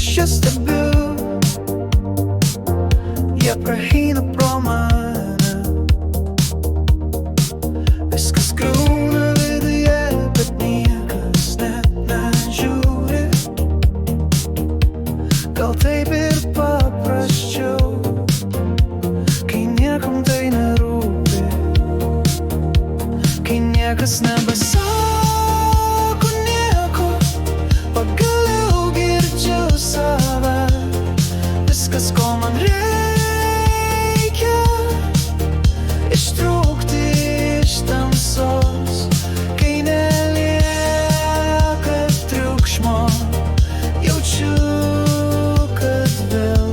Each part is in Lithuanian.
що stebiu, я praeina pro mane. Viskas griūna viduje, bet niekas net nežiūri. Gal taip ir paprasčiau, kai niekam tai nerūpi, kai niekas nebesako nieko, pagaliau girdžiu save. Viskas, ko man reikia, ištrūkti iš tamsos, kai nelieka triukšmo. Jaučiu, kad vėl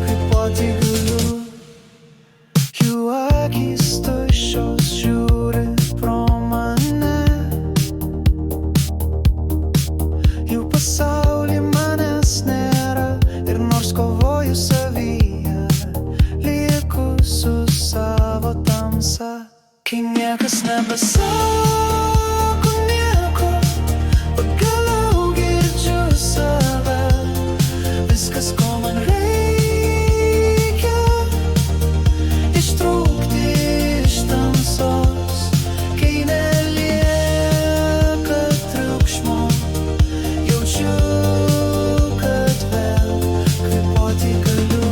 kvėpuoti galiu. Jų akys tuščios žiūri pro mane, jų pasauly manęs nėra. Ir nors kovoju savyje, lieku su savo tamsa. Kai niekas nebesako nieko, pagaliau girdžiu save. Viskas, ko man reikia, ištrūkti iš tamsos, kai nelieka triukšmo. Jaučiu, kad vėl kvėpuoti galiu.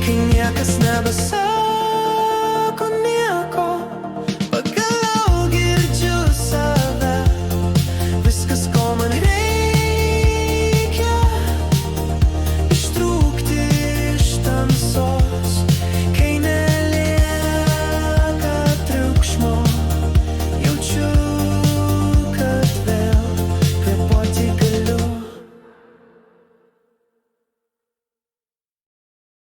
Kai niekas nebesako